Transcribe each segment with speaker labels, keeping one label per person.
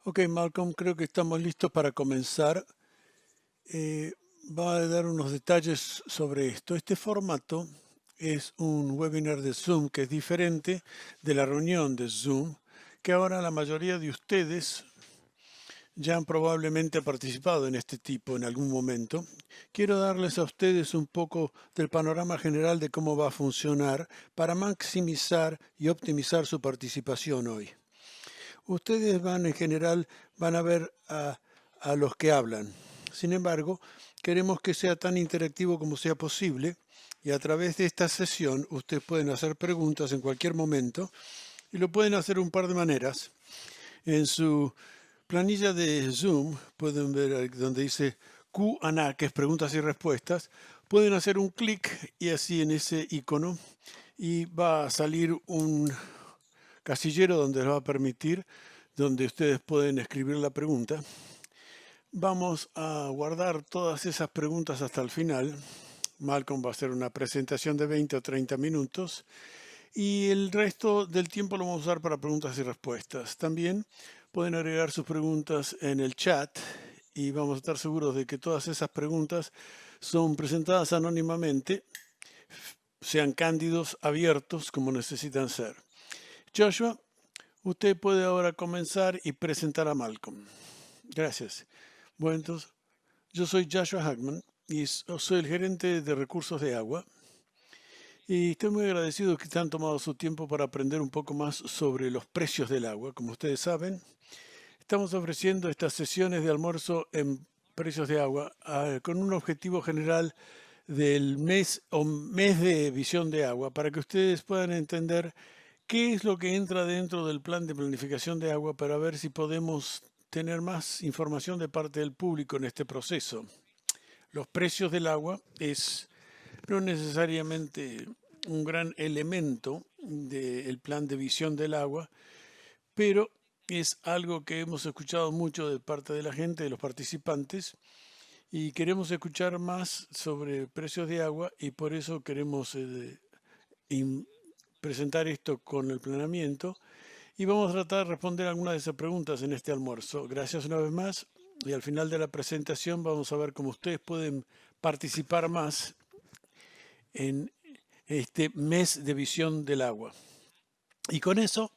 Speaker 1: Ok, Malcolm, creo que estamos listos para comenzar. Va a dar unos detalles sobre esto. Este formato es un webinar de Zoom que es diferente de la reunión de Zoom, que ahora la mayoría de ustedes ya han probablemente participado en este tipo en algún momento. Quiero darles a ustedes un poco del panorama general de cómo va a funcionar para maximizar y optimizar su participación hoy. Ustedes en general, van a ver a los que hablan. Sin embargo, queremos que sea tan interactivo como sea posible y a través de esta sesión ustedes pueden hacer preguntas en cualquier momento y lo pueden hacer un par de maneras. En su planilla de Zoom pueden ver donde dice Q&A, que es preguntas y respuestas. Pueden hacer un clic y así en ese icono y va a salir un casillero donde les va a permitir, donde ustedes pueden escribir la pregunta. Vamos a guardar todas esas preguntas hasta el final. Malcolm va a hacer una presentación de 20 o 30 minutos y el resto del tiempo lo vamos a usar para preguntas y respuestas. También pueden agregar sus preguntas en el chat y vamos a estar seguros de que todas esas preguntas son presentadas anónimamente, sean cándidos, abiertos, como necesitan ser. Joshua, usted puede ahora comenzar y presentar a Malcolm. Gracias. Bueno, entonces, yo soy Joshua Hackman y soy el gerente de recursos de agua. Y estoy muy agradecido que han tomado su tiempo para aprender un poco más sobre los precios del agua. Como ustedes saben, estamos ofreciendo estas sesiones de almuerzo en precios de agua con un objetivo general del mes o mes de visión de agua para que ustedes puedan entender qué es lo que entra dentro del plan de planificación de agua para ver si podemos tener más información de parte del público en este proceso. Los precios del agua es no necesariamente un gran elemento del plan de visión del agua, pero es algo que hemos escuchado mucho de parte de la gente, de los participantes, y queremos escuchar más sobre precios de agua y por eso queremos presentar esto con el planeamiento y vamos a tratar de responder algunas de esas preguntas en este almuerzo. Gracias una vez más y al final de la presentación vamos a ver cómo ustedes pueden participar más en este mes de visión del agua. Y con eso,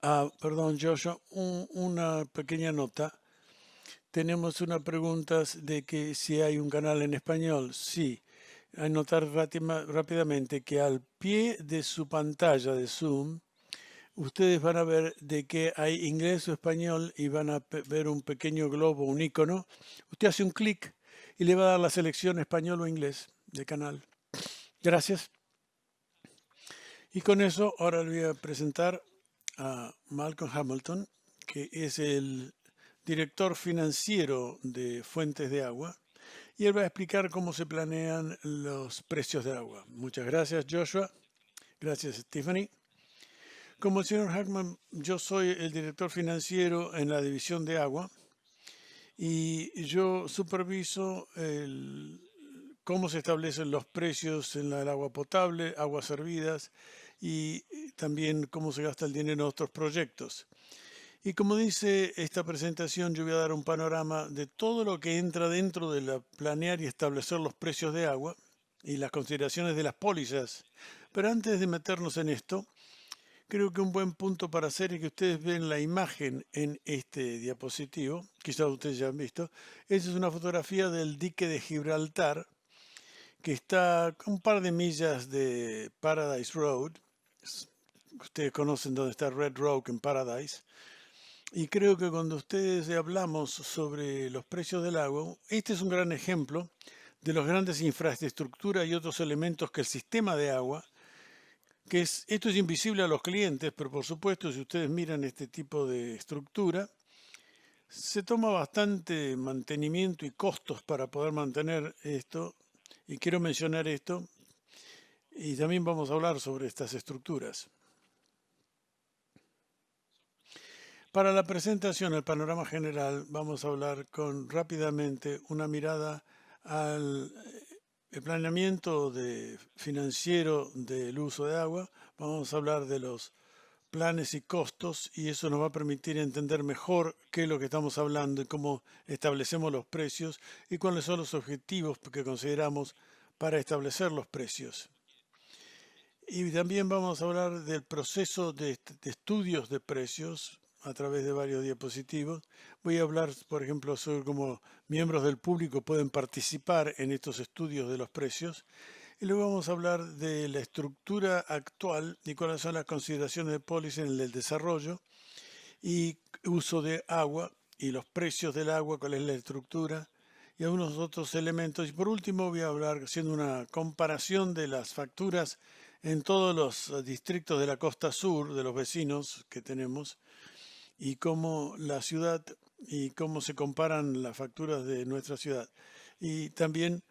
Speaker 1: perdón Joshua, una pequeña nota. Tenemos una pregunta de que si hay un canal en español. Sí, anotar rápidamente que al pie de su pantalla de Zoom, ustedes van a ver de que hay inglés o español y van a ver un pequeño globo, un icono. Usted hace un clic y le va a dar la selección español o inglés de canal. Gracias. Y con eso ahora le voy a presentar a Malcolm Hamilton, que es el director financiero de Fuentes de Agua, y él va a explicar cómo se planean los precios de agua. Muchas gracias, Joshua. Gracias, Stephanie. Como el señor Hackman, yo soy el director financiero en la división de agua y yo superviso cómo se establecen los precios en el agua potable, aguas servidas y también cómo se gasta el dinero en otros proyectos. Y como dice esta presentación, yo voy a dar un panorama de todo lo que entra dentro de la planear y establecer los precios de agua y las consideraciones de las pólizas. Pero antes de meternos en esto, creo que un buen punto para hacer es que ustedes ven la imagen en este diapositivo, quizás ustedes ya han visto. Esa es una fotografía del dique de Gibraltar, que está a un par de millas de Paradise Road. Ustedes conocen dónde está Red Rock en Paradise. Y creo que cuando ustedes hablamos sobre los precios del agua, este es un gran ejemplo de las grandes infraestructuras y otros elementos que el sistema de agua, esto es invisible a los clientes, pero por supuesto si ustedes miran este tipo de estructura, se toma bastante mantenimiento y costos para poder mantener esto, y quiero mencionar esto, y también vamos a hablar sobre estas estructuras. Para la presentación, el panorama general, vamos a hablar rápidamente una mirada al planeamiento financiero del uso de agua. Vamos a hablar de los planes y costos, y eso nos va a permitir entender mejor qué es lo que estamos hablando y cómo establecemos los precios y cuáles son los objetivos que consideramos para establecer los precios. Y también vamos a hablar del proceso de estudios de precios a través de varios diapositivos. Voy a hablar, por ejemplo, sobre cómo miembros del público pueden participar en estos estudios de los precios. Y luego vamos a hablar de la estructura actual y cuáles son las consideraciones de policy en el desarrollo y uso de agua y los precios del agua, cuál es la estructura y algunos otros elementos. Y por último voy a hablar haciendo una comparación de las facturas en todos los distritos de la costa sur, de los vecinos que tenemos, y cómo la ciudad y cómo se comparan las facturas de nuestra ciudad. Y también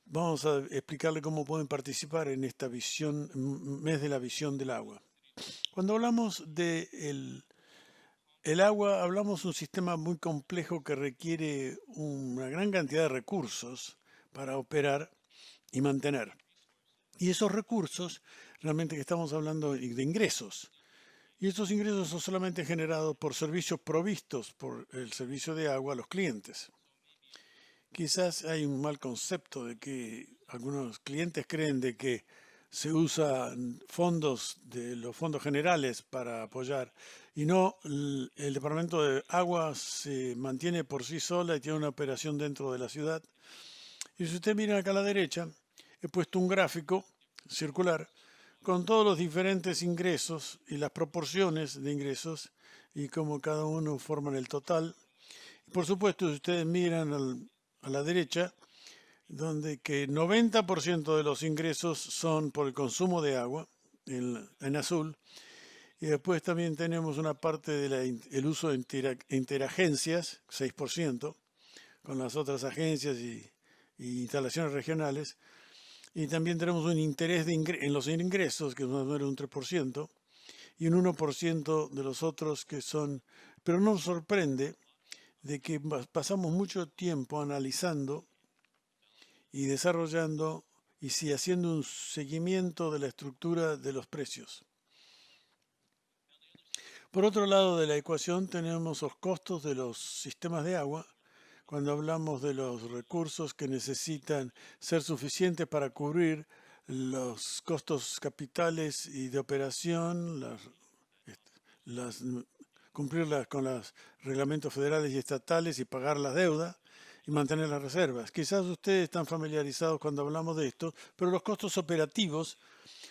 Speaker 1: vamos a explicarle cómo pueden participar en esta visión, mes de la visión del agua. Cuando hablamos de el agua, hablamos de un sistema muy complejo que requiere una gran cantidad de recursos para operar y mantener. Y esos recursos, realmente que estamos hablando de ingresos. Y estos ingresos son solamente generados por servicios provistos por el servicio de agua a los clientes. Quizás hay un mal concepto de que algunos clientes creen de que se usan fondos de los fondos generales para apoyar y no, el Departamento de Agua se mantiene por sí sola y tiene una operación dentro de la ciudad. Y si usted mira acá a la derecha, he puesto un gráfico circular con todos los diferentes ingresos y las proporciones de ingresos y cómo cada uno forman el total. Por supuesto, si ustedes miran a la derecha, donde que 90% de los ingresos son por el consumo de agua, en azul, y después también tenemos una parte del uso de interagencias, 6%, con las otras agencias y instalaciones regionales, y también tenemos un interés en los ingresos, que es más o menos un 3%, y un 1% de los otros que son, pero no nos sorprende de que pasamos mucho tiempo analizando y desarrollando y sí haciendo un seguimiento de la estructura de los precios. Por otro lado de la ecuación tenemos los costos de los sistemas de agua, cuando hablamos de los recursos que necesitan ser suficientes para cubrir los costos capitales y de operación, cumplir con los reglamentos federales y estatales y pagar la deuda y mantener las reservas. Quizás ustedes están familiarizados cuando hablamos de esto, pero los costos operativos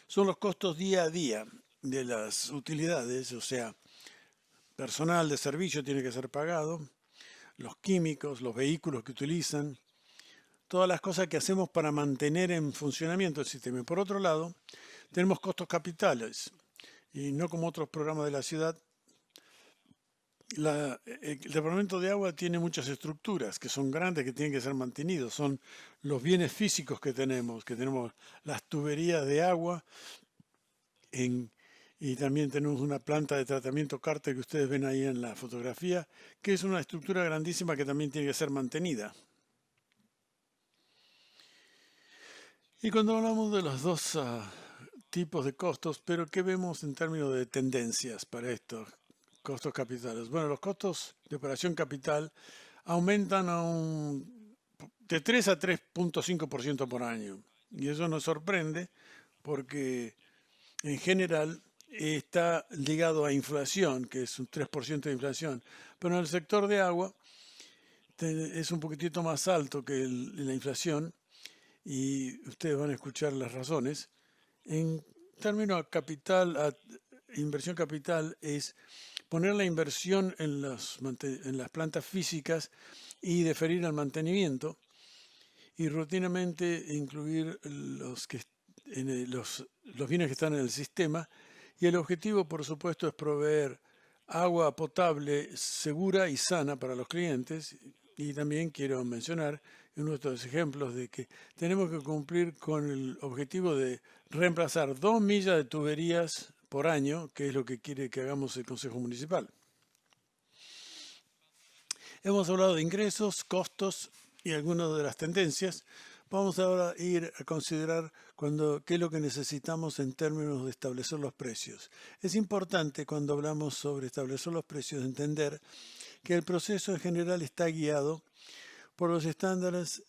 Speaker 1: son los costos día a día de las utilidades, o sea, personal de servicio tiene que ser pagado, los químicos, los vehículos que utilizan, todas las cosas que hacemos para mantener en funcionamiento el sistema. Y por otro lado, tenemos costos capitales, y no como otros programas de la ciudad. El Departamento de Agua tiene muchas estructuras que son grandes, que tienen que ser mantenidos. Son los bienes físicos que tenemos las tuberías de agua y también tenemos una planta de tratamiento Carter que ustedes ven ahí en la fotografía, que es una estructura grandísima que también tiene que ser mantenida. Y cuando hablamos de los dos tipos de costos, pero ¿qué vemos en términos de tendencias para estos costos capitales? Bueno, los costos de operación capital aumentan de 3 a 3.5% por año. Y eso nos sorprende porque en general está ligado a inflación, que es un 3% de inflación. Pero en el sector de agua es un poquitito más alto que la inflación y ustedes van a escuchar las razones. En términos capital, inversión capital es poner la inversión en las plantas físicas y deferir al mantenimiento y rutinamente incluir los bienes que están en el sistema. Y el objetivo, por supuesto, es proveer agua potable, segura y sana para los clientes. Y también quiero mencionar uno de estos ejemplos de que tenemos que cumplir con el objetivo de reemplazar 2 millas de tuberías por año, que es lo que quiere que hagamos el Consejo Municipal. Hemos hablado de ingresos, costos y algunas de las tendencias. Vamos ahora a ir a considerar qué es lo que necesitamos en términos de establecer los precios. Es importante cuando hablamos sobre establecer los precios entender que el proceso en general está guiado por los estándares,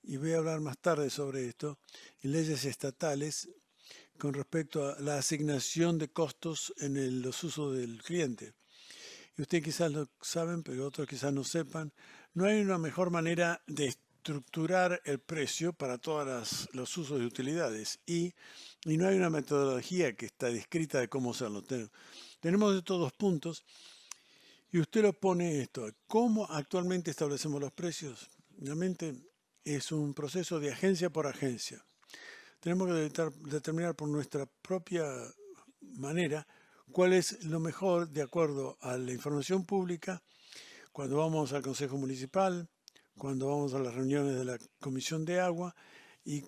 Speaker 1: y voy a hablar más tarde sobre esto, y leyes estatales con respecto a la asignación de costos en los usos del cliente. Y ustedes quizás lo saben, pero otros quizás no sepan, no hay una mejor manera de estructurar el precio para todos los usos de utilidades y no hay una metodología que está descrita de cómo hacerlo. Tenemos estos dos puntos y usted lo pone esto. ¿Cómo actualmente establecemos los precios? Realmente es un proceso de agencia por agencia. Tenemos que determinar por nuestra propia manera cuál es lo mejor de acuerdo a la información pública cuando vamos al Consejo Municipal, cuando vamos a las reuniones de la Comisión de Agua y,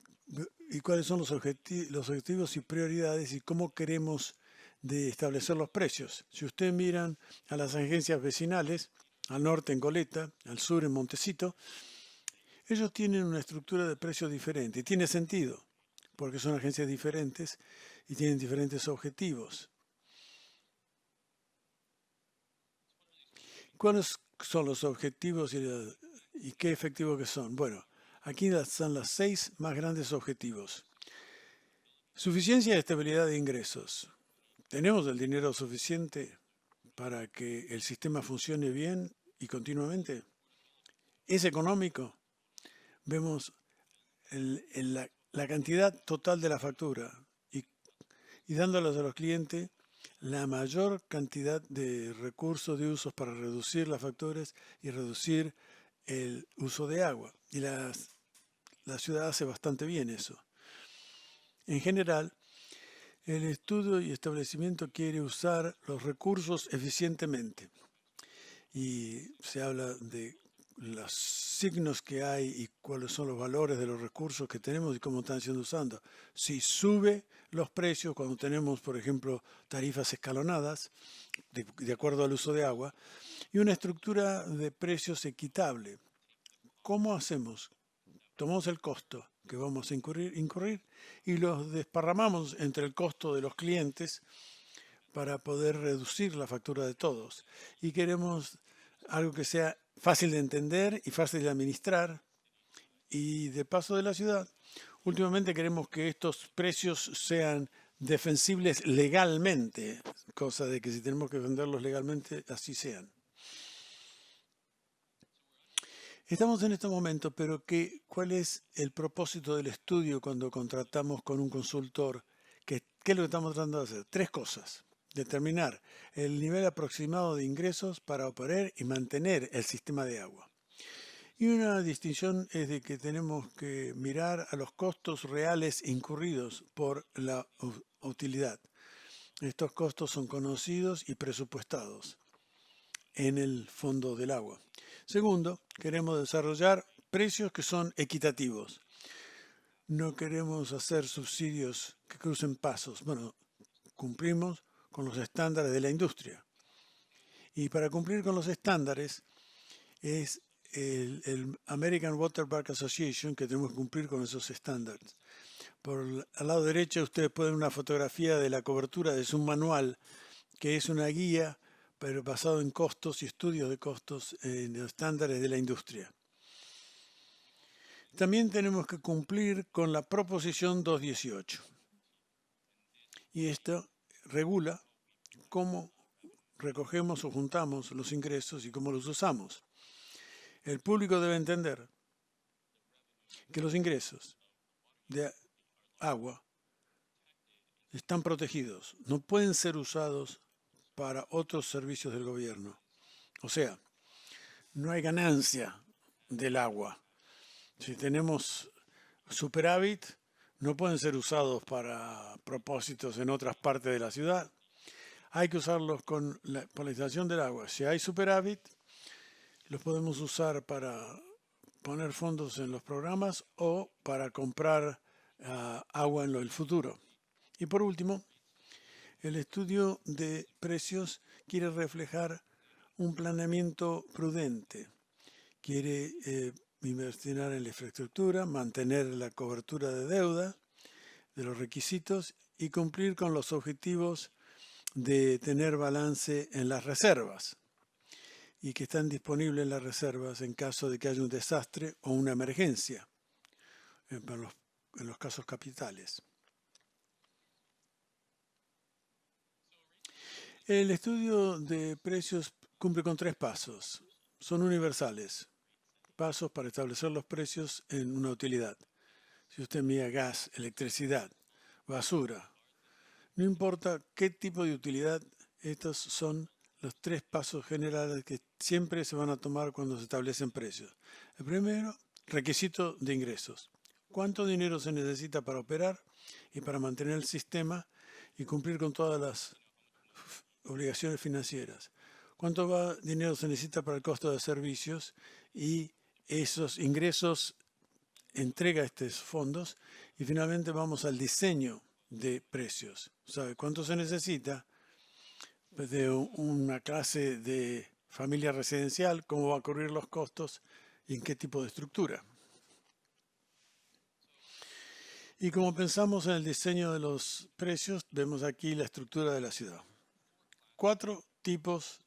Speaker 1: cuáles son los objetivos y prioridades y cómo queremos de establecer los precios. Si ustedes miran a las agencias vecinales, al norte en Goleta, al sur en Montecito, ellos tienen una estructura de precios diferente y tiene sentido porque son agencias diferentes y tienen diferentes objetivos. ¿Cuáles son los objetivos y qué efectivos que son? Bueno, aquí están los 6 más grandes objetivos. Suficiencia y estabilidad de ingresos. ¿Tenemos el dinero suficiente para que el sistema funcione bien y continuamente? ¿Es económico? Vemos la cantidad total de la factura y dándolas a los clientes la mayor cantidad de recursos de usos para reducir las facturas y reducir el uso de agua. Y la ciudad hace bastante bien eso. En general, el estudio y establecimiento quiere usar los recursos eficientemente. Y se habla de los signos que hay y cuáles son los valores de los recursos que tenemos y cómo están siendo usados. Si sube los precios cuando tenemos, por ejemplo, tarifas escalonadas de acuerdo al uso de agua y una estructura de precios equitable. ¿Cómo hacemos? Tomamos el costo que vamos a incurrir y los desparramamos entre el costo de los clientes para poder reducir la factura de todos. Y queremos algo que sea fácil de entender y fácil de administrar. Y de paso de la ciudad, últimamente queremos que estos precios sean defensibles legalmente, cosa de que si tenemos que venderlos legalmente, así sean. Estamos en este momento, pero ¿cuál es el propósito del estudio cuando contratamos con un consultor? ¿Qué es lo que estamos tratando de hacer? 3 cosas. Determinar el nivel aproximado de ingresos para operar y mantener el sistema de agua. Y una distinción es de que tenemos que mirar a los costos reales incurridos por la utilidad. Estos costos son conocidos y presupuestados en el fondo del agua. Segundo, queremos desarrollar precios que son equitativos. No queremos hacer subsidios que crucen pasos. Bueno, cumplimos con los estándares de la industria. Y para cumplir con los estándares es el American Water Works Association que tenemos que cumplir con esos estándares. Al lado derecho ustedes pueden ver una fotografía de la cobertura de su manual, que es una guía, pero basado en costos y estudios de costos en los estándares de la industria. También tenemos que cumplir con la proposición 218. Y esto regula cómo recogemos o juntamos los ingresos y cómo los usamos. El público debe entender que los ingresos de agua están protegidos, no pueden ser usados para otros servicios del gobierno. O sea, no hay ganancia del agua. Si tenemos superávit, no pueden ser usados para propósitos en otras partes de la ciudad. Hay que usarlos por la instalación del agua. Si hay superávit, los podemos usar para poner fondos en los programas o para comprar agua en el futuro. Y por último, el estudio de precios quiere reflejar un planeamiento prudente. Quiere invertir en la infraestructura, mantener la cobertura de deuda, de los requisitos y cumplir con los objetivos de tener balance en las reservas y que están disponibles las reservas en caso de que haya un desastre o una emergencia en los casos capitales. El estudio de precios cumple con 3 pasos. Son universales. Pasos para establecer los precios en una utilidad. Si usted mira gas, electricidad, basura, no importa qué tipo de utilidad, estos son los 3 pasos generales que siempre se van a tomar cuando se establecen precios. El primero, requisito de ingresos. ¿Cuánto dinero se necesita para operar y para mantener el sistema y cumplir con todas las obligaciones financieras? ¿Cuánto dinero se necesita para el costo de servicios y esos ingresos entrega estos fondos? Y finalmente vamos al diseño de precios. ¿Sabe cuánto se necesita de una clase de familia residencial? ¿Cómo va a cubrir los costos y en qué tipo de estructura? Y como pensamos en el diseño de los precios, vemos aquí la estructura de la ciudad. 4 tipos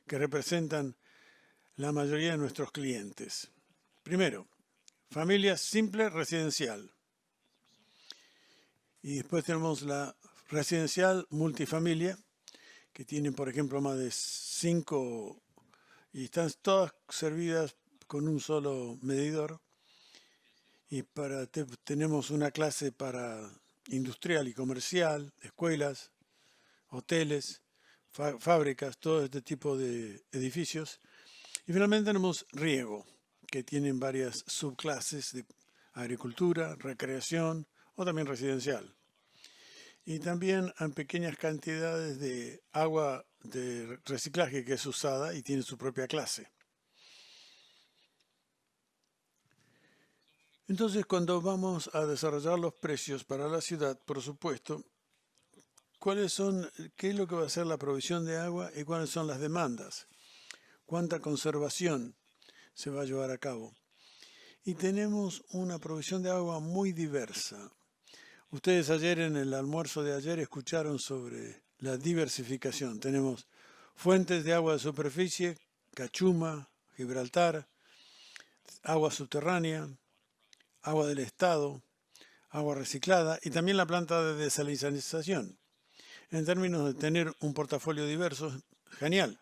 Speaker 1: que representan la mayoría de nuestros clientes. Primero, familia simple residencial. Y después tenemos la residencial multifamilia, que tienen, por ejemplo, más de 5 y están todas servidas con un solo medidor. Y tenemos una clase para industrial y comercial, escuelas, hoteles, fábricas, todo este tipo de edificios. Y finalmente tenemos riego, que tienen varias subclases de agricultura, recreación o también residencial. Y también hay pequeñas cantidades de agua de reciclaje que es usada y tiene su propia clase. Entonces, cuando vamos a desarrollar los precios para la ciudad, por supuesto, qué es lo que va a ser la provisión de agua y cuáles son las demandas? ¿Cuánta conservación se va a llevar a cabo? Y tenemos una provisión de agua muy diversa. Ustedes ayer en el almuerzo de ayer escucharon sobre la diversificación. Tenemos fuentes de agua de superficie, Cachuma, Gibraltar, agua subterránea, agua del estado, agua reciclada y también la planta de desalinización. En términos de tener un portafolio diverso, genial.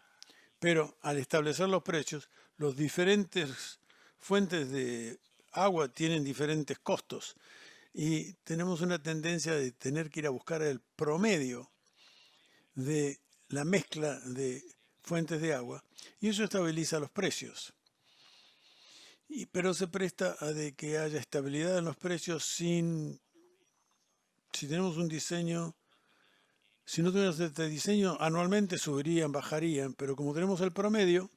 Speaker 1: Pero al establecer los precios, los diferentes fuentes de agua tienen diferentes costos y tenemos una tendencia de tener que ir a buscar el promedio de la mezcla de fuentes de agua y eso estabiliza los precios. Pero se presta a de que haya estabilidad en los precios si tenemos un diseño. Si no tuviéramos este diseño, anualmente subirían, bajarían, pero como tenemos el promedio,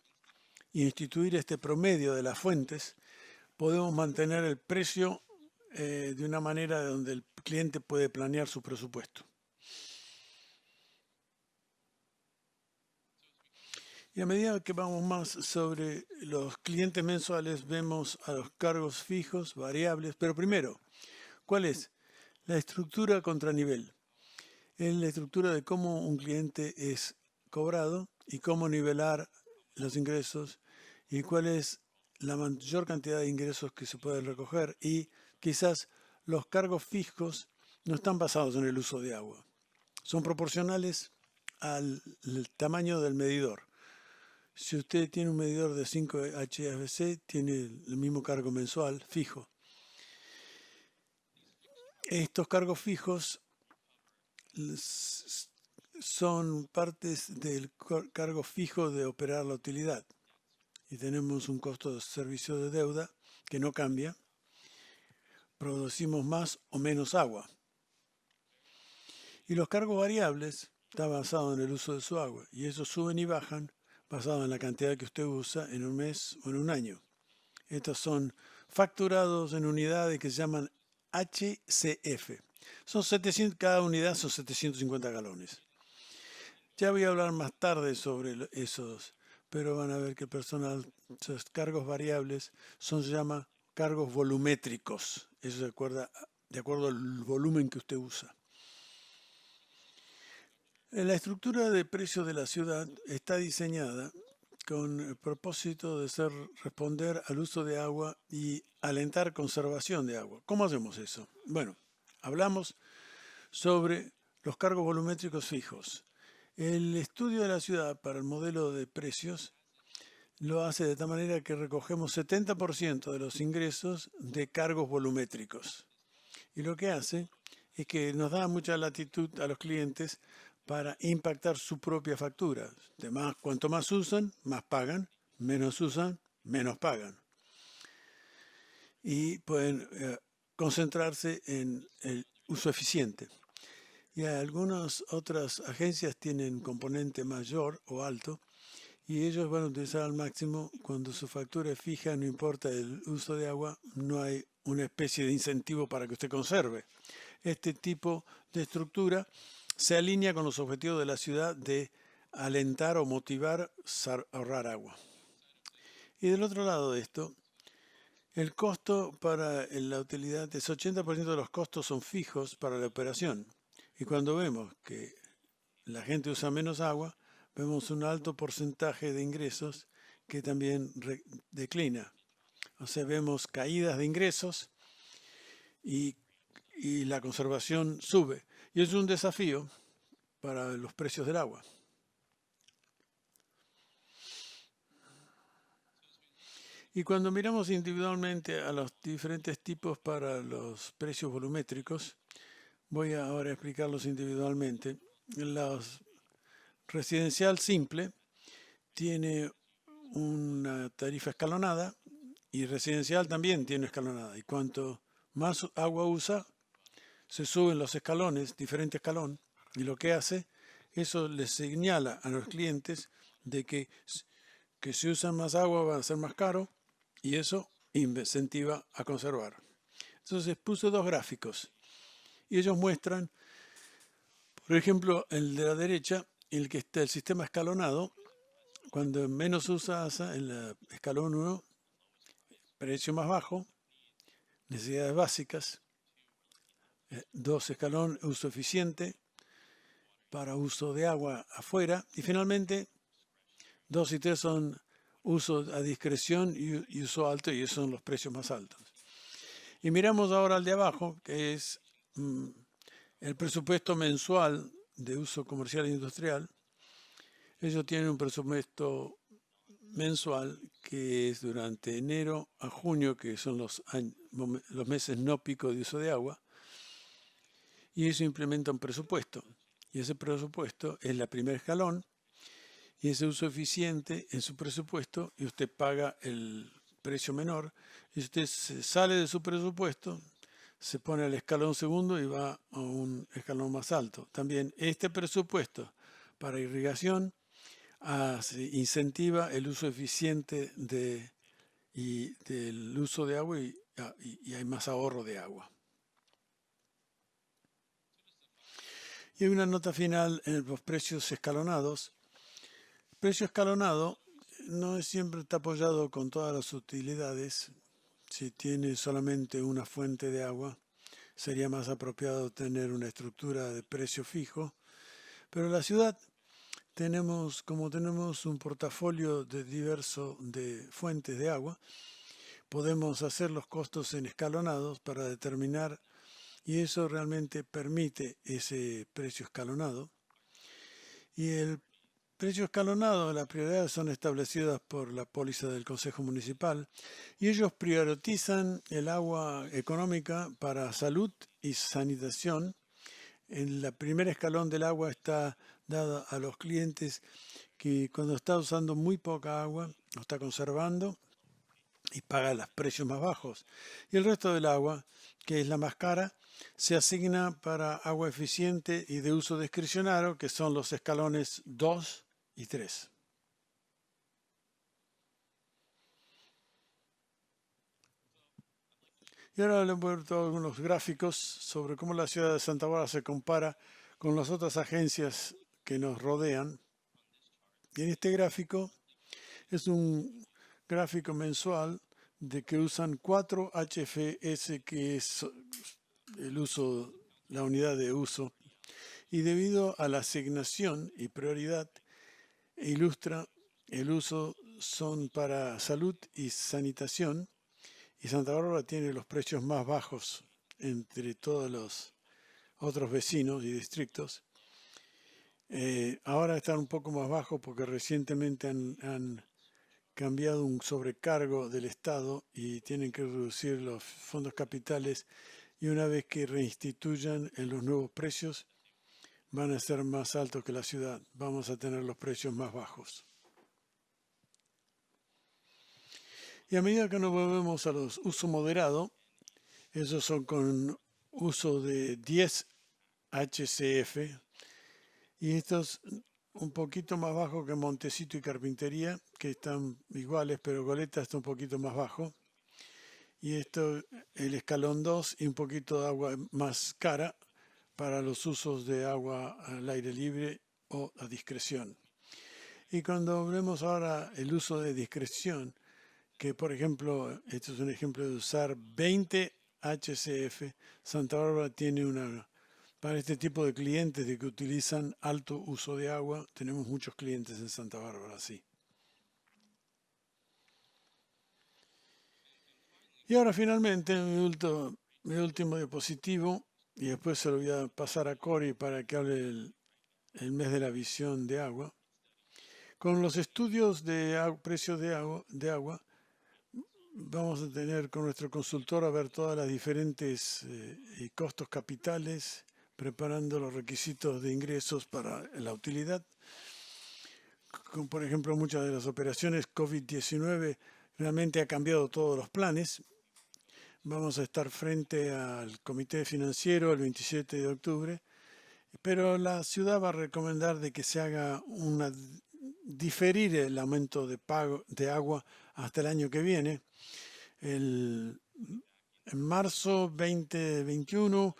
Speaker 1: y instituir este promedio de las fuentes, podemos mantener el precio de una manera donde el cliente puede planear su presupuesto. Y a medida que vamos más sobre los clientes mensuales, vemos a los cargos fijos, variables, pero primero, ¿cuál es? La estructura contra nivel. Es la estructura de cómo un cliente es cobrado y cómo nivelar los ingresos y cuál es la mayor cantidad de ingresos que se pueden recoger y quizás los cargos fijos no están basados en el uso de agua. Son proporcionales al tamaño del medidor. Si usted tiene un medidor de 5 HFC, tiene el mismo cargo mensual fijo. Estos cargos fijos son partes del cargo fijo de operar la utilidad. Y tenemos un costo de servicio de deuda que no cambia. Producimos más o menos agua. Y los cargos variables están basados en el uso de su agua. Y esos suben y bajan basado en la cantidad que usted usa en un mes o en un año. Estos son facturados en unidades que se llaman HCF. Son 700, cada unidad son 750 galones. Ya voy a hablar más tarde sobre esos pero van a ver que el personal, esos cargos variables, se llama cargos volumétricos. Eso de acuerdo al volumen que usted usa. La estructura de precios de la ciudad está diseñada con el propósito de responder al uso de agua y alentar conservación de agua. ¿Cómo hacemos eso? Bueno, hablamos sobre los cargos volumétricos fijos. El estudio de la ciudad para el modelo de precios lo hace de tal manera que recogemos 70% de los ingresos de cargos volumétricos. Y lo que hace es que nos da mucha latitud a los clientes para impactar su propia factura. Cuanto más usan, más pagan, menos usan, menos pagan. Y pueden concentrarse en el uso eficiente. Y algunas otras agencias tienen componente mayor o alto y ellos van a utilizar al máximo cuando su factura es fija, no importa el uso de agua, no hay una especie de incentivo para que usted conserve. Este tipo de estructura se alinea con los objetivos de la ciudad de alentar o motivar a ahorrar agua. Y del otro lado de esto, el costo para la utilidad es 80% de los costos son fijos para la operación. Y cuando vemos que la gente usa menos agua, vemos un alto porcentaje de ingresos que también declina. O sea, vemos caídas de ingresos y la conservación sube. Y es un desafío para los precios del agua. Y cuando miramos individualmente a los diferentes tipos para los precios volumétricos, voy ahora a explicarlos individualmente. Residencial simple tiene una tarifa escalonada y residencial también tiene escalonada. Y cuanto más agua usa, se suben los escalones, diferente escalón, y lo que hace, eso les señala a los clientes de que si usan más agua va a ser más caro y eso incentiva a conservar. Entonces puse dos gráficos y ellos muestran, por ejemplo, el de la derecha, el que está el sistema escalonado, cuando menos usa en el escalón 1, precio más bajo, necesidades básicas, 2 escalón, uso eficiente, para uso de agua afuera, y finalmente 2 y 3 son uso a discreción y uso alto, y esos son los precios más altos. Y miramos ahora al de abajo, que es el presupuesto mensual de uso comercial e industrial. Ellos tienen un presupuesto mensual que es durante enero a junio, que son los meses no pico de uso de agua, y eso implementa un presupuesto. Y ese presupuesto es el primer escalón, y ese uso eficiente en su presupuesto, y usted paga el precio menor, y usted se sale de su presupuesto, se pone al escalón segundo y va a un escalón más alto. También este presupuesto para irrigación incentiva el uso eficiente del uso de agua y hay más ahorro de agua. Y hay una nota final en los precios escalonados. El precio escalonado no siempre está apoyado con todas las utilidades. Si tiene solamente una fuente de agua, sería más apropiado tener una estructura de precio fijo. Pero en la ciudad como tenemos un portafolio diverso de fuentes de agua, podemos hacer los costos en escalonados para determinar, y eso realmente permite ese precio escalonado. Y el precio escalonado, las prioridades son establecidas por la póliza del Consejo Municipal y ellos priorizan el agua económica para salud y sanitación. En el primer escalón del agua está dado a los clientes que cuando está usando muy poca agua, lo está conservando y paga los precios más bajos. Y el resto del agua, que es la más cara, se asigna para agua eficiente y de uso discrecionario, que son los escalones 2 y 3. Y ahora les voy a dar algunos gráficos sobre cómo la ciudad de Santa Bárbara se compara con las otras agencias que nos rodean. Y en este gráfico Es un gráfico mensual de que usan 4 HFS, que es el uso, la unidad de uso, y debido a la asignación y prioridad, ilustra el uso son para salud y sanitación, y Santa Bárbara tiene los precios más bajos entre todos los otros vecinos y distritos. Ahora están un poco más bajos porque recientemente han cambiado un sobrecargo del Estado y tienen que reducir los fondos capitales, y una vez que reinstituyan en los nuevos precios van a ser más altos que la ciudad. Vamos a tener los precios más bajos. Y a medida que nos volvemos a los uso moderado, esos son con uso de 10 HCF, y estos un poquito más bajo que Montecito y Carpintería, que están iguales, pero Goleta está un poquito más bajo. Y esto, el escalón 2 y un poquito de agua más cara para los usos de agua al aire libre o a discreción. Y cuando vemos ahora el uso de discreción, que por ejemplo, esto es un ejemplo de usar 20 HCF, Santa Bárbara tiene para este tipo de clientes de que utilizan alto uso de agua, tenemos muchos clientes en Santa Bárbara, sí. Y ahora finalmente mi último diapositivo, y después se lo voy a pasar a Cory para que hable el mes de la visión de agua. Con los estudios de precios de agua, vamos a tener con nuestro consultor a ver todas las diferentes costos capitales, preparando los requisitos de ingresos para la utilidad. Como por ejemplo, muchas de las operaciones COVID-19 realmente ha cambiado todos los planes. Vamos a estar frente al comité financiero el 27 de octubre, pero la ciudad va a recomendar de que se haga diferir el aumento de pago de agua hasta el año que viene. En marzo 2021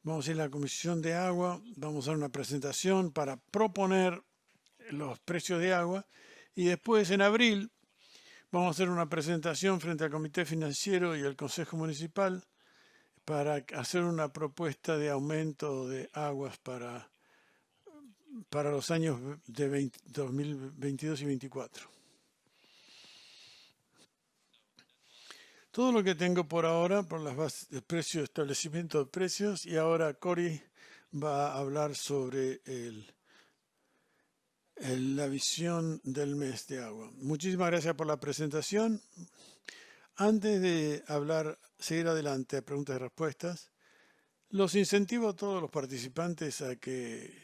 Speaker 1: vamos a ir a la Comisión de Agua, vamos a dar una presentación para proponer los precios de agua, y después en abril vamos a hacer una presentación frente al Comité Financiero y el Consejo Municipal para hacer una propuesta de aumento de aguas para los años de 2022 y 2024. Todo lo que tengo por ahora, por las bases de precios, establecimiento de precios, y ahora Cory va a hablar sobre la visión del mes de agua. Muchísimas gracias por la presentación. Antes de seguir adelante a preguntas y respuestas, los incentivo a todos los participantes a que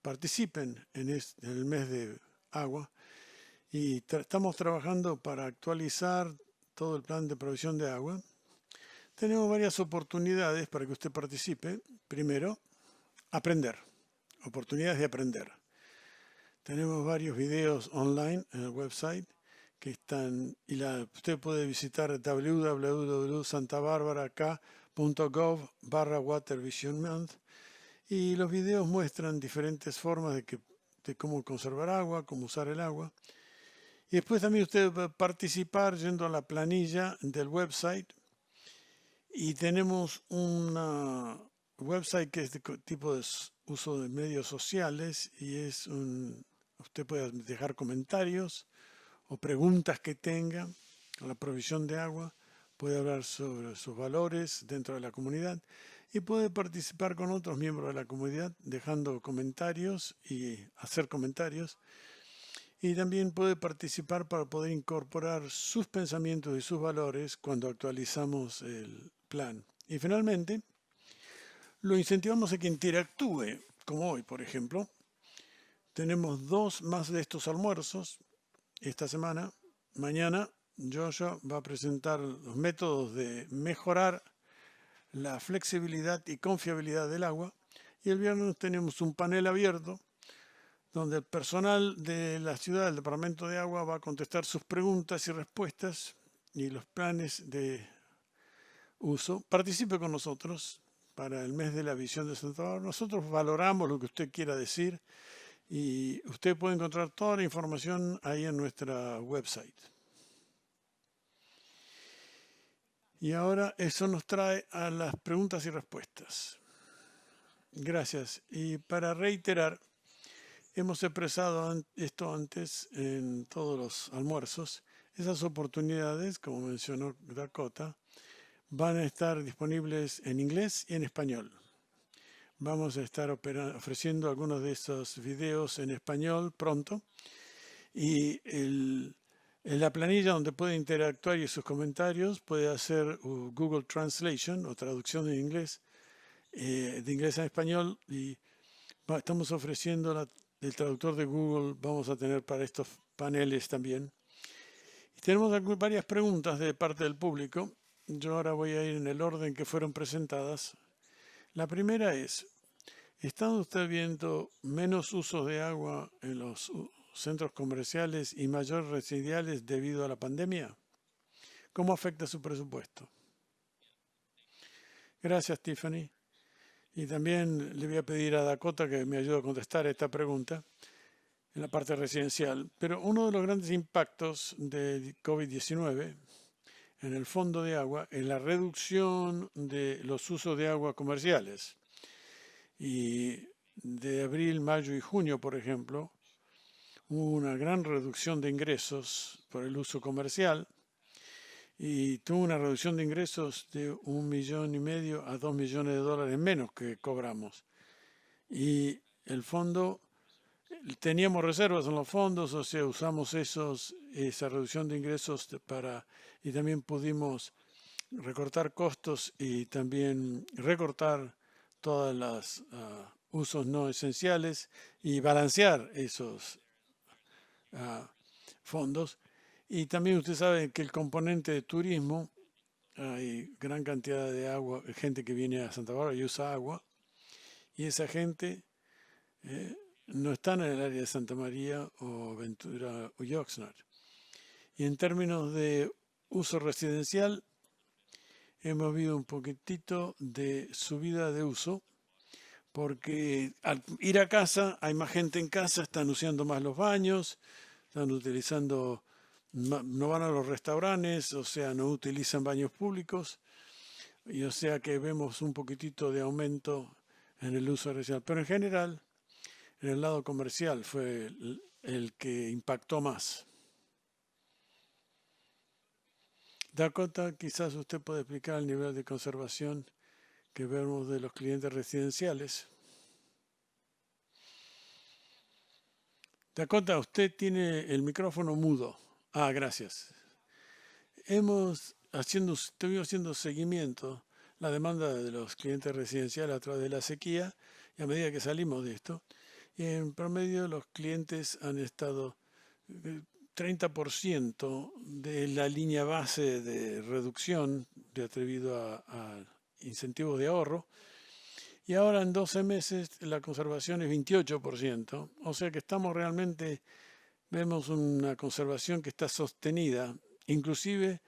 Speaker 1: participen en el mes de agua, y estamos trabajando para actualizar todo el plan de provisión de agua. Tenemos varias oportunidades para que usted participe. Primero, aprender. Oportunidades de aprender. Tenemos varios videos online en el website que están, y usted puede visitar www.santabarbaracá.gov/Water Vision Month, y los videos muestran diferentes formas de cómo conservar agua, cómo usar el agua. Y después también usted va a participar yendo a la planilla del website, y tenemos una website que es de tipo de uso de medios sociales, y usted puede dejar comentarios o preguntas que tenga a la provisión de agua, puede hablar sobre sus valores dentro de la comunidad, y puede participar con otros miembros de la comunidad dejando comentarios y hacer comentarios. Y también puede participar para poder incorporar sus pensamientos y sus valores cuando actualizamos el plan. Y finalmente, lo incentivamos a que interactúe, como hoy, por ejemplo. Tenemos 2 más de estos almuerzos esta semana. Mañana, Joshua va a presentar los métodos de mejorar la flexibilidad y confiabilidad del agua. Y el viernes tenemos un panel abierto donde el personal de la ciudad, del Departamento de Agua, va a contestar sus preguntas y respuestas y los planes de uso. Participe con nosotros para el mes de la visión de Santa Bárbara. Nosotros valoramos lo que usted quiera decir, Y usted puede encontrar toda la información ahí en nuestra website. Y ahora eso nos trae a las preguntas y respuestas. Gracias. Y para reiterar, hemos expresado esto antes en todos los almuerzos. Esas oportunidades, como mencionó Dakota, van a estar disponibles en inglés y en español. Vamos a estar ofreciendo algunos de esos videos en español pronto. Y en la planilla donde puede interactuar y sus comentarios puede hacer Google Translation o traducción en inglés, de inglés a español. Y estamos ofreciendo el traductor de Google, vamos a tener para estos paneles también. Y tenemos varias preguntas de parte del público. Yo ahora voy a ir en el orden que fueron presentadas. La primera es, ¿está usted viendo menos uso de agua en los centros comerciales y mayor residuales debido a la pandemia? ¿Cómo afecta su presupuesto? Gracias, Tiffany. Y también le voy a pedir a Dakota que me ayude a contestar esta pregunta en la parte residencial. Pero uno de los grandes impactos de COVID-19 en el fondo de agua es la reducción de los usos de agua comerciales. Y de abril, mayo y junio, por ejemplo, hubo una gran reducción de ingresos por el uso comercial y tuvo una reducción de ingresos de $1,5 millones a $2 millones menos que cobramos. Y el fondo, teníamos reservas en los fondos, o sea, usamos esa reducción de ingresos y también pudimos recortar costos y también recortar todos los usos no esenciales y balancear esos fondos. Y también usted sabe que el componente de turismo, hay gran cantidad de agua, gente que viene a Santa Bárbara y usa agua, y esa gente no está en el área de Santa María o Ventura o Oxnard. Y en términos de uso residencial, hemos visto un poquitito de subida de uso, porque al ir a casa hay más gente en casa, están usando más los baños, están utilizando, no van a los restaurantes, o sea, no utilizan baños públicos, y o sea que vemos un poquitito de aumento en el uso residencial. Pero en general, en el lado comercial fue el que impactó más. Dakota, quizás usted puede explicar el nivel de conservación que vemos de los clientes residenciales. Dakota, usted tiene el micrófono mudo. Gracias. Estuvimos haciendo seguimiento la demanda de los clientes residenciales a través de la sequía y a medida que salimos de esto, y en promedio los clientes han estado 30% de la línea base de reducción debido a incentivos de ahorro. Y ahora en 12 meses la conservación es 28%. O sea que vemos una conservación que está sostenida, inclusive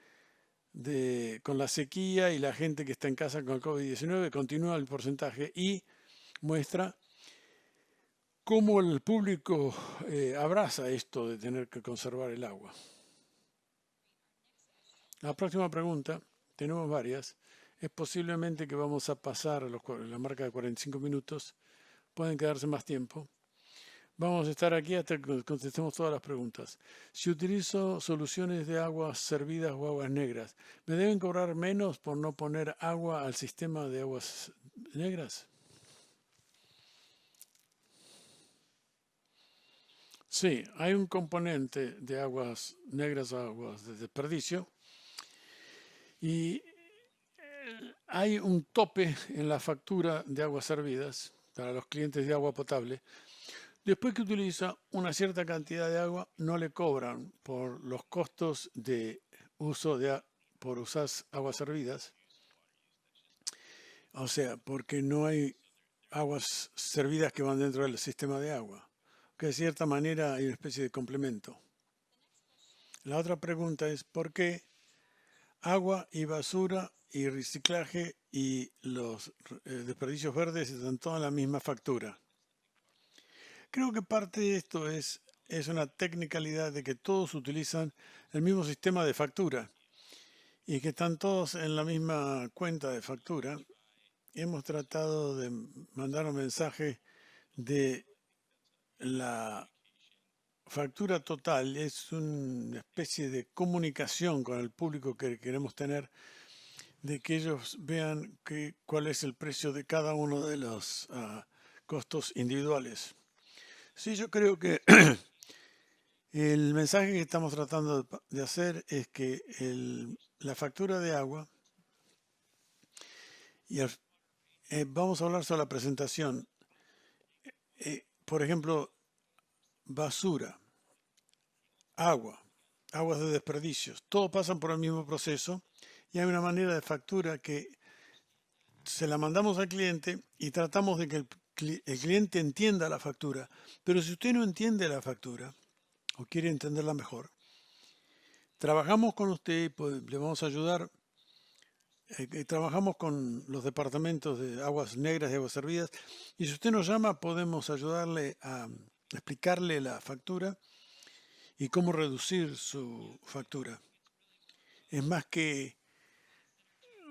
Speaker 1: con la sequía y la gente que está en casa con el COVID-19, continúa el porcentaje y muestra cómo el público abraza esto de tener que conservar el agua. La próxima pregunta, tenemos varias, es posiblemente que vamos a pasar la marca de 45 minutos, pueden quedarse más tiempo. Vamos a estar aquí hasta que contestemos todas las preguntas. Si utilizo soluciones de aguas servidas o aguas negras, ¿me deben cobrar menos por no poner agua al sistema de aguas negras? Sí, hay un componente de aguas negras o aguas de desperdicio y hay un tope en la factura de aguas servidas para los clientes de agua potable. Después que utiliza una cierta cantidad de agua, no le cobran por los costos de uso por usar aguas servidas. O sea, porque no hay aguas servidas que van dentro del sistema de agua. Que de cierta manera hay una especie de complemento. La otra pregunta es, ¿por qué agua y basura y reciclaje y los desperdicios verdes están todos en la misma factura? Creo que parte de esto es una tecnicalidad de que todos utilizan el mismo sistema de factura y que están todos en la misma cuenta de factura. Hemos tratado de mandar un mensaje de la factura total, es una especie de comunicación con el público que queremos tener, de que ellos vean cuál es el precio de cada uno de los costos individuales. Sí, yo creo que el mensaje que estamos tratando de hacer es que la factura de agua, y vamos a hablar sobre la presentación, por ejemplo, basura, agua, aguas de desperdicios, todos pasan por el mismo proceso y hay una manera de factura que se la mandamos al cliente y tratamos de que el cliente entienda la factura. Pero si usted no entiende la factura o quiere entenderla mejor, trabajamos con usted y pues, le vamos a ayudar. Trabajamos con los departamentos de aguas negras y aguas servidas y si usted nos llama podemos ayudarle a explicarle la factura y cómo reducir su factura. Es más que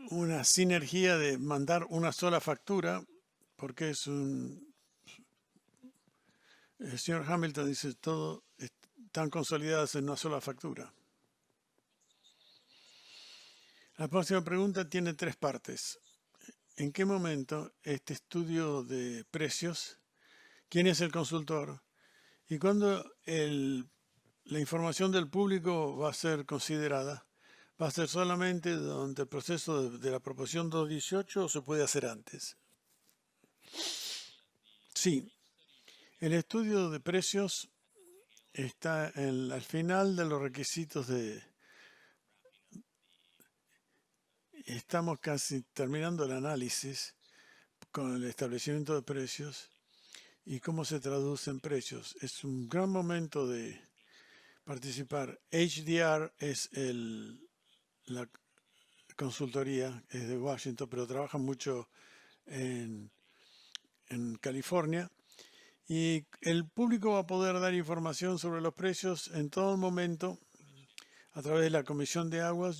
Speaker 1: una sinergia de mandar una sola factura, porque el señor Hamilton dice, todo están consolidadas en una sola factura. La próxima pregunta tiene 3 partes. ¿En qué momento este estudio de precios? ¿Quién es el consultor? ¿Y cuándo la información del público va a ser considerada? ¿Va a ser solamente durante el proceso de la proposición 218 o se puede hacer antes? Sí, el estudio de precios está al final de los requisitos Estamos casi terminando el análisis con el establecimiento de precios y cómo se traduce en precios. Es un gran momento de participar. HDR es la consultoría, es de Washington, pero trabaja mucho en California. Y el público va a poder dar información sobre los precios en todo momento a través de la Comisión de Aguas.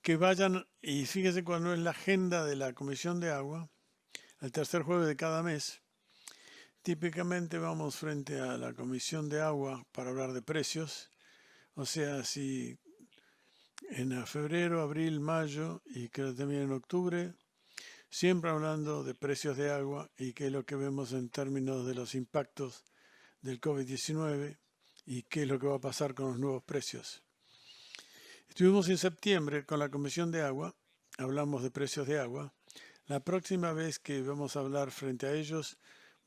Speaker 1: Que vayan, y fíjese cuando es la agenda de la Comisión de Agua, el tercer jueves de cada mes. Típicamente vamos frente a la Comisión de Agua para hablar de precios. O sea, si en febrero, abril, mayo y creo también en octubre, siempre hablando de precios de agua y qué es lo que vemos en términos de los impactos del COVID-19 y qué es lo que va a pasar con los nuevos precios. Estuvimos en septiembre con la Comisión de Agua, hablamos de precios de agua. La próxima vez que vamos a hablar frente a ellos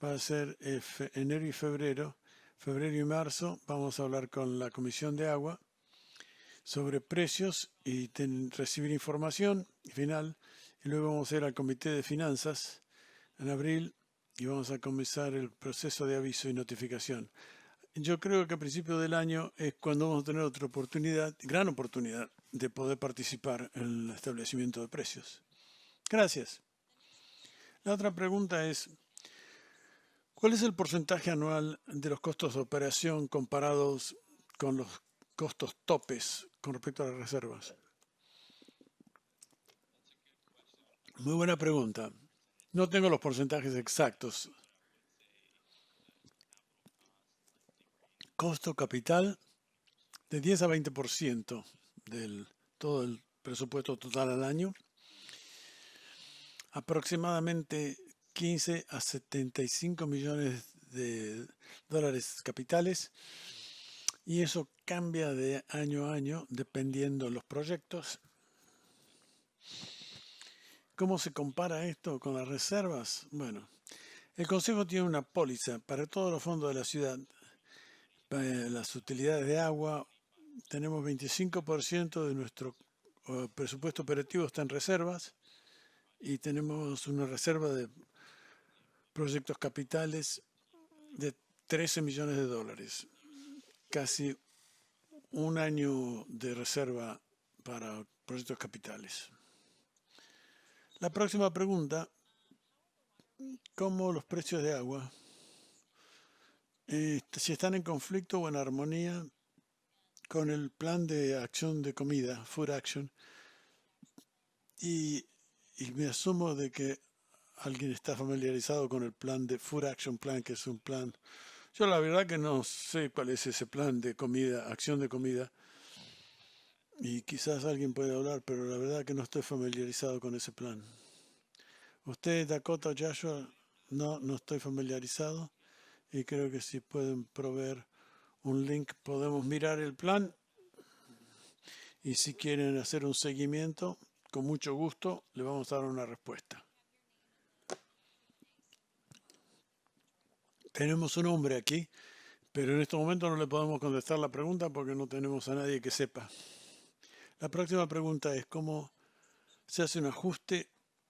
Speaker 1: va a ser enero y febrero y marzo. Vamos a hablar con la Comisión de Agua sobre precios y recibir información final. Y luego vamos a ir al Comité de Finanzas en abril y vamos a comenzar el proceso de aviso y notificación. Yo creo que a principios del año es cuando vamos a tener otra oportunidad, gran oportunidad, de poder participar en el establecimiento de precios. Gracias. La otra pregunta es, ¿cuál es el porcentaje anual de los costos de operación comparados con los costos topes con respecto a las reservas? Muy buena pregunta. No tengo los porcentajes exactos. Costo capital de 10 a 20% del todo el presupuesto total al año. Aproximadamente 15 a 75 millones de dólares capitales. Y eso cambia de año a año dependiendo de los proyectos. ¿Cómo se compara esto con las reservas? Bueno, el Consejo tiene una póliza para todos los fondos de la ciudad. Para las utilidades de agua, tenemos 25% de nuestro presupuesto operativo está en reservas y tenemos una reserva de proyectos capitales de 13 millones de dólares. Casi un año de reserva para proyectos capitales. La próxima pregunta, ¿cómo los precios de agua si están en conflicto o en armonía con el plan de acción de comida, Food Action, y, y me asumo de que alguien está familiarizado con el plan de Food Action Plan, que es un plan. Yo la verdad que no sé cuál es ese plan de comida, acción de comida, y quizás alguien puede hablar, pero la verdad que no estoy familiarizado con ese plan. Usted, Dakota, Joshua, no estoy familiarizado y creo que si pueden proveer un link podemos mirar el plan y si quieren hacer un seguimiento, con mucho gusto le vamos a dar una respuesta. Tenemos un hombre aquí, pero en este momento no le podemos contestar la pregunta porque no tenemos a nadie que sepa. La próxima pregunta es cómo se hace un ajuste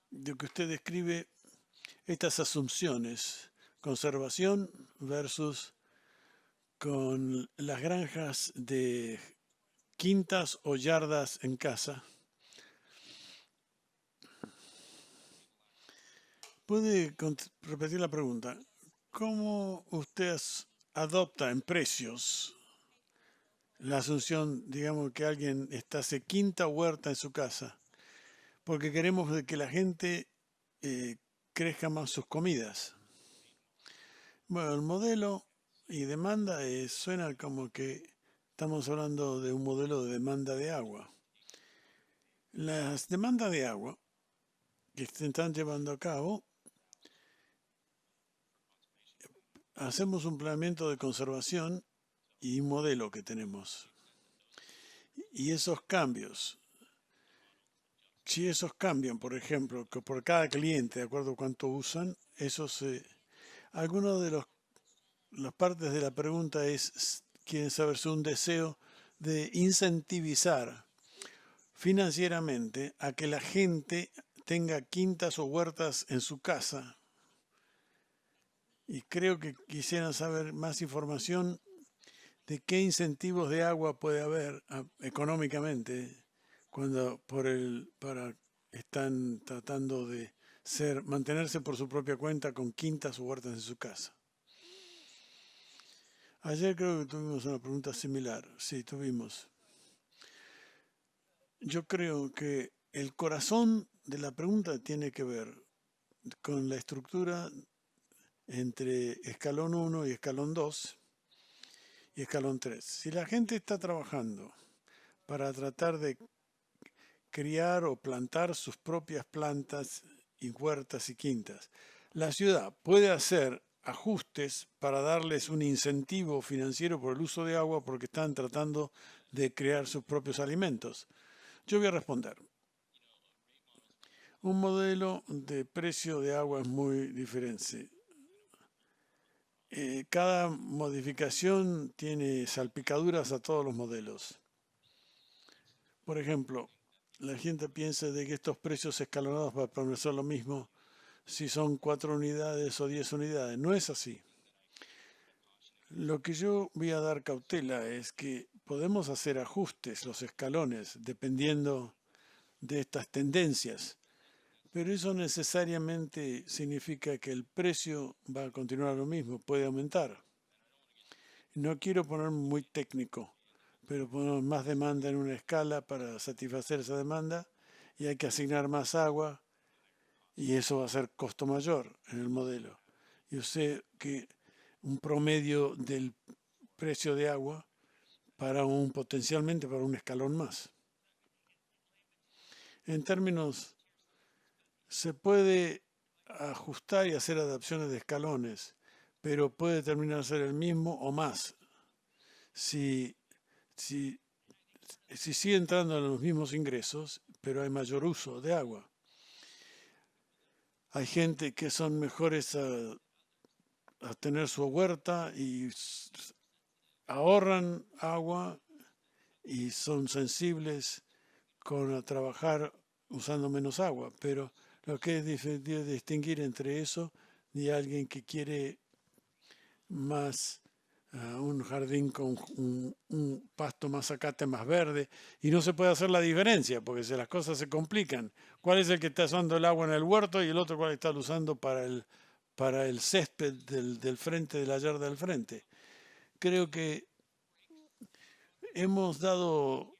Speaker 1: de que usted describe estas asunciones, conservación versus con las granjas de quintas o yardas en casa. ¿Puede repetir la pregunta? ¿Cómo usted adopta en precios la asunción, digamos, que alguien hace quinta o huerta en su casa? Porque queremos de que la gente crezca más sus comidas. Bueno, el modelo y demanda suena como que estamos hablando de un modelo de demanda de agua. Las demandas de agua que se están llevando a cabo, hacemos un planeamiento de conservación y un modelo que tenemos. Y esos cambios, si esos cambian, por ejemplo, que por cada cliente, de acuerdo a cuánto usan, algunos de las partes de la pregunta quieren saber si un deseo de incentivizar financieramente a que la gente tenga quintas o huertas en su casa. Y creo que quisieran saber más información de qué incentivos de agua puede haber económicamente cuando están tratando de mantenerse por su propia cuenta con quintas o huertas en su casa. Ayer creo que tuvimos una pregunta similar. Sí, tuvimos. Yo creo que el corazón de la pregunta tiene que ver con la estructura entre escalón 1 y escalón 2 y escalón 3. Si la gente está trabajando para tratar de criar o plantar sus propias plantas y huertas y quintas, la ciudad puede hacer ajustes para darles un incentivo financiero por el uso de agua porque están tratando de crear sus propios alimentos. Yo voy a responder. Un modelo de precio de agua es muy diferente. Cada modificación tiene salpicaduras a todos los modelos. Por ejemplo, la gente piensa de que estos precios escalonados van a permanecer lo mismo si son 4 unidades o 10 unidades. No es así. Lo que yo voy a dar cautela es que podemos hacer ajustes, los escalones, dependiendo de estas tendencias, pero eso necesariamente significa que el precio va a continuar lo mismo, puede aumentar. No quiero ponerme muy técnico, pero ponemos más demanda en una escala para satisfacer esa demanda y hay que asignar más agua y eso va a ser costo mayor en el modelo. Yo sé que un promedio del precio de agua potencialmente para un escalón más. En términos, se puede ajustar y hacer adaptaciones de escalones, pero puede terminar ser el mismo o más si sigue entrando en los mismos ingresos, pero hay mayor uso de agua. Hay gente que son mejores a tener su huerta y ahorran agua y son sensibles con trabajar usando menos agua, pero lo que es distinguir entre eso y alguien que quiere más un jardín con un pasto más zacate, más verde, y no se puede hacer la diferencia porque las cosas se complican. ¿Cuál es el que está usando el agua en el huerto y el otro cuál está usando para el césped del frente, de la yarda del frente. Creo que hemos dado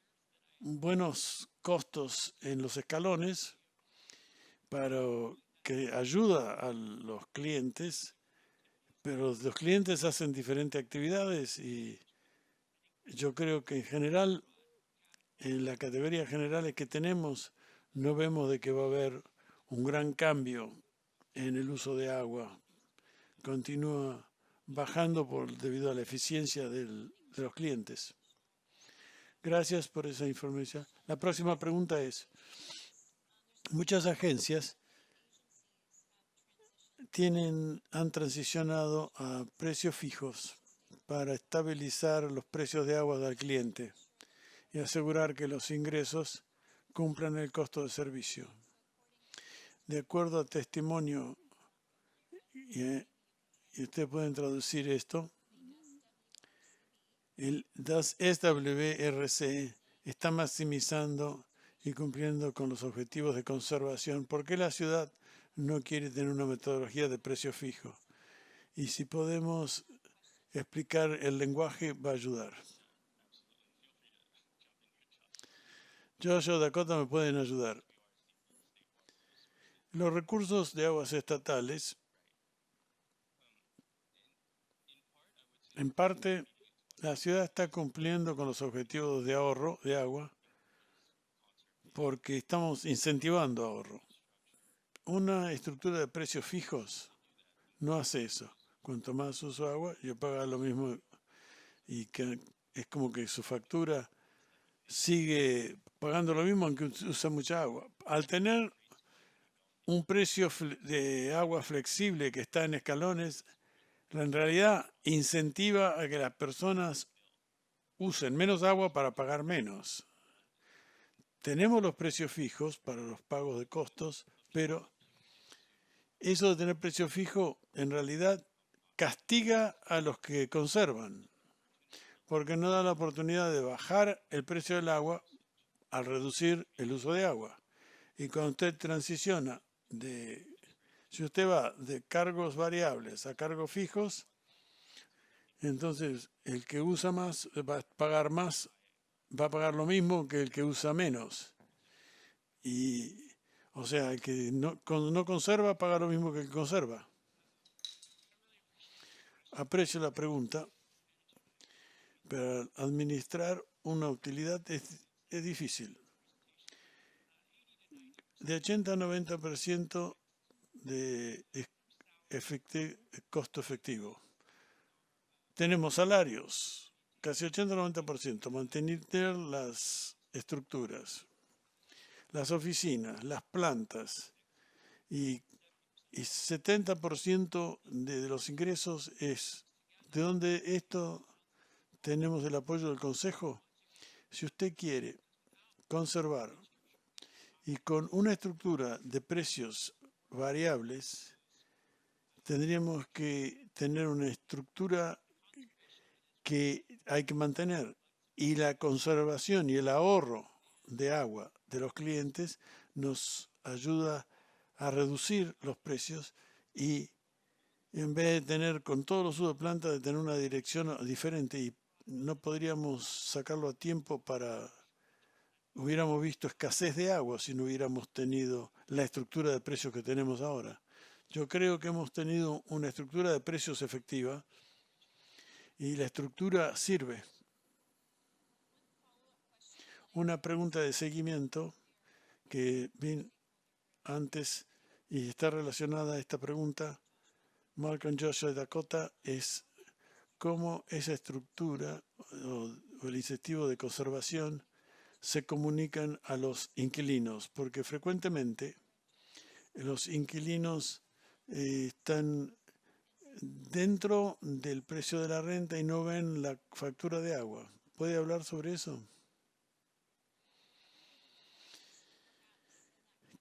Speaker 1: buenos costos en los escalones para que ayuda a los clientes, pero los clientes hacen diferentes actividades y yo creo que en general, en la categoría generales que tenemos, no vemos de que va a haber un gran cambio en el uso de agua. Continúa bajando debido a la eficiencia de los clientes. Gracias por esa información. La próxima pregunta es, muchas agencias han transicionado a precios fijos para estabilizar los precios de agua del cliente y asegurar que los ingresos cumplan el costo de servicio. De acuerdo a testimonio, y ustedes pueden traducir esto, el das SWRC está maximizando y cumpliendo con los objetivos de conservación. ¿Por qué la ciudad no quiere tener una metodología de precio fijo? Y si podemos explicar el lenguaje, va a ayudar. Josh o Dakota me pueden ayudar. Los recursos de aguas estatales, en parte, la ciudad está cumpliendo con los objetivos de ahorro de agua porque estamos incentivando ahorro. Una estructura de precios fijos no hace eso. Cuanto más uso agua, yo pago lo mismo y que es como que su factura sigue pagando lo mismo aunque usa mucha agua. Al tener un precio de agua flexible que está en escalones, en realidad incentiva a que las personas usen menos agua para pagar menos. Tenemos los precios fijos para los pagos de costos, pero eso de tener precio fijo en realidad castiga a los que conservan, porque no da la oportunidad de bajar el precio del agua al reducir el uso de agua. Y cuando usted transiciona si usted va de cargos variables a cargos fijos, entonces el que usa más va a pagar más, va a pagar lo mismo que el que usa menos. Y, o sea, el que no conserva paga lo mismo que el que conserva. Aprecio la pregunta, pero administrar una utilidad es difícil. De 80 a 90% de costo efectivo. Tenemos salarios, casi 80-90%, mantener las estructuras, las oficinas, las plantas y 70% de los ingresos es de donde esto tenemos el apoyo del Consejo. Si usted quiere conservar y con una estructura de precios variables, tendríamos que tener una estructura que hay que mantener y la conservación y el ahorro de agua de los clientes nos ayuda a reducir los precios y en vez de tener con todos los usos de planta de tener una dirección diferente y no podríamos sacarlo a tiempo hubiéramos visto escasez de agua si no hubiéramos tenido la estructura de precios que tenemos ahora. Yo creo que hemos tenido una estructura de precios efectiva y la estructura sirve. Una pregunta de seguimiento que vi antes y está relacionada a esta pregunta, Malcolm, Joshua y Dakota, es cómo esa estructura o el incentivo de conservación se comunican a los inquilinos, porque frecuentemente los inquilinos están dentro del precio de la renta y no ven la factura de agua. ¿Puede hablar sobre eso?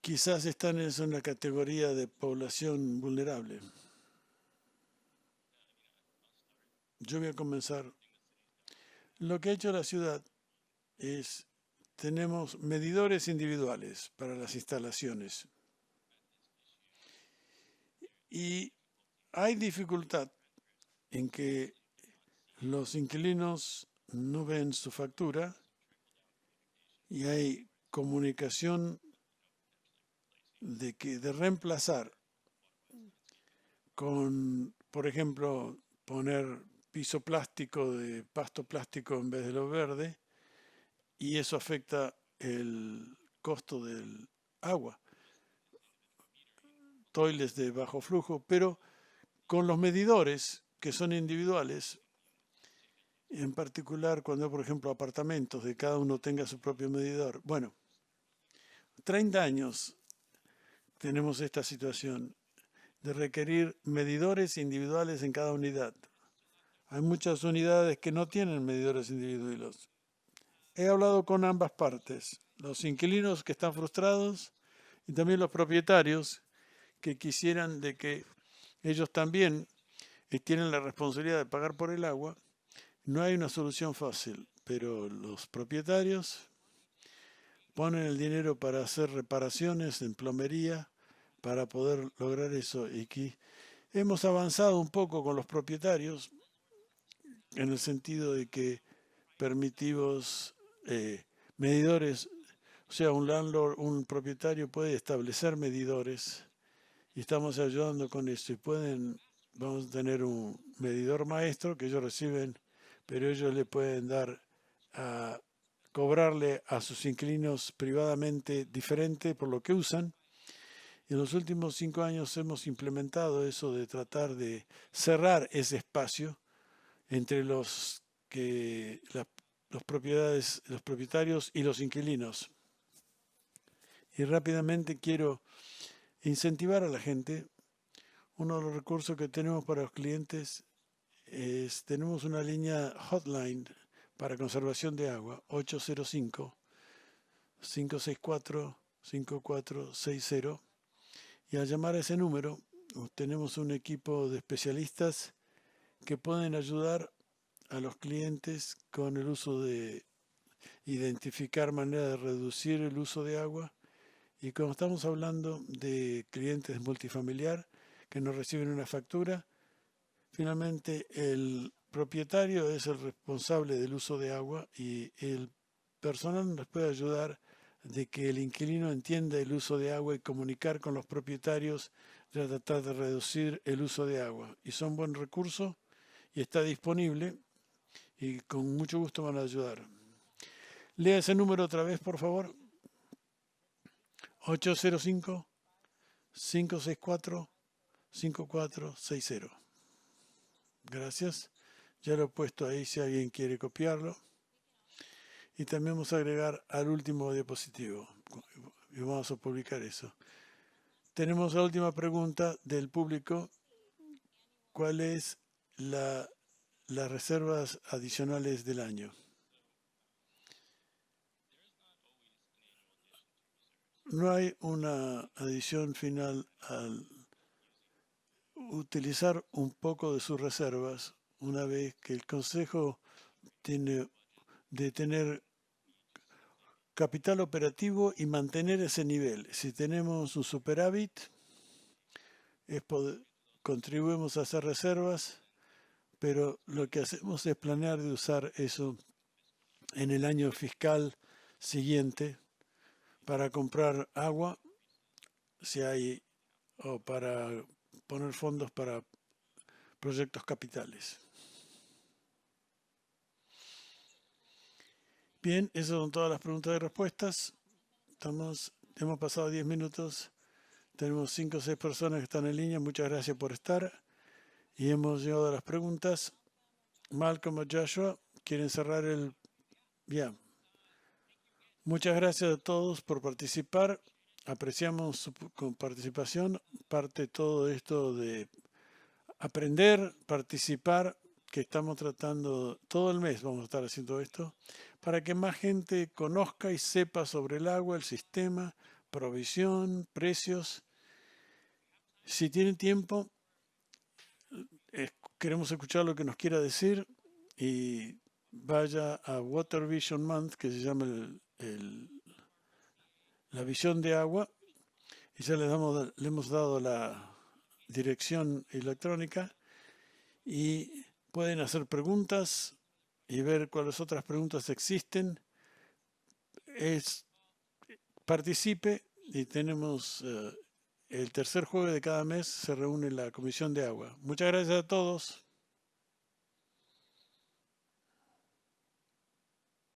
Speaker 1: Quizás están en una categoría de población vulnerable. Yo voy a comenzar. Lo que ha hecho la ciudad es, tenemos medidores individuales para las instalaciones y hay dificultad en que los inquilinos no ven su factura y hay comunicación de reemplazar con, por ejemplo, poner piso plástico de pasto plástico en vez de lo verde, y eso afecta el costo del agua, toiles de bajo flujo, pero con los medidores que son individuales, en particular cuando, por ejemplo, apartamentos de cada uno tenga su propio medidor. Bueno, 30 años tenemos esta situación de requerir medidores individuales en cada unidad. Hay muchas unidades que no tienen medidores individuales. He hablado con ambas partes, los inquilinos que están frustrados y también los propietarios que quisieran de que ellos también tienen la responsabilidad de pagar por el agua. No hay una solución fácil, pero los propietarios ponen el dinero para hacer reparaciones en plomería para poder lograr eso. Y que hemos avanzado un poco con los propietarios en el sentido de que permitimos medidores, o sea, un landlord, un propietario puede establecer medidores y estamos ayudando con eso. Y vamos a tener un medidor maestro que ellos reciben, pero ellos le pueden dar a cobrarle a sus inquilinos privadamente diferente por lo que usan. Y en los últimos 5 años hemos implementado eso de tratar de cerrar ese espacio entre los propietarios y los inquilinos. Y rápidamente quiero incentivar a la gente. Uno de los recursos que tenemos para los clientes es, tenemos una línea hotline para conservación de agua, 805-564-5460. Y al llamar a ese número, tenemos un equipo de especialistas que pueden ayudar a los clientes con el uso de identificar maneras de reducir el uso de agua. Y como estamos hablando de clientes multifamiliar que no reciben una factura, finalmente el propietario es el responsable del uso de agua y el personal nos puede ayudar de que el inquilino entienda el uso de agua y comunicar con los propietarios de tratar de reducir el uso de agua. Y son buen recurso y está disponible y con mucho gusto van a ayudar. Lea ese número otra vez, por favor. 805-564-5460. Gracias. Ya lo he puesto ahí si alguien quiere copiarlo. Y también vamos a agregar al último diapositivo. Y vamos a publicar eso. Tenemos la última pregunta del público. ¿Cuál es las reservas adicionales del año? No hay una adición final al utilizar un poco de sus reservas una vez que el consejo tiene de tener capital operativo y mantener ese nivel. Si tenemos un superávit, contribuimos a hacer reservas, pero lo que hacemos es planear de usar eso en el año fiscal siguiente para comprar agua, si hay, o para poner fondos para proyectos capitales. Bien, esas son todas las preguntas y respuestas. Hemos pasado 10 minutos. Tenemos 5 o 6 personas que están en línea. Muchas gracias por estar. Y hemos llegado a las preguntas. Malcolm o Joshua, ¿quieren cerrar el...? Bien. Muchas gracias a todos por participar. Apreciamos su participación. Parte de todo esto de aprender, participar, que estamos tratando todo el mes, vamos a estar haciendo esto, para que más gente conozca y sepa sobre el agua, el sistema, provisión, precios. Si tienen tiempo, queremos escuchar lo que nos quiera decir y vaya a Water Vision Month, que se llama la visión de agua, y ya le hemos dado dirección electrónica y pueden hacer preguntas y ver cuáles otras preguntas existen. Participe y tenemos el tercer jueves de cada mes se reúne la Comisión de Agua. Muchas gracias a todos.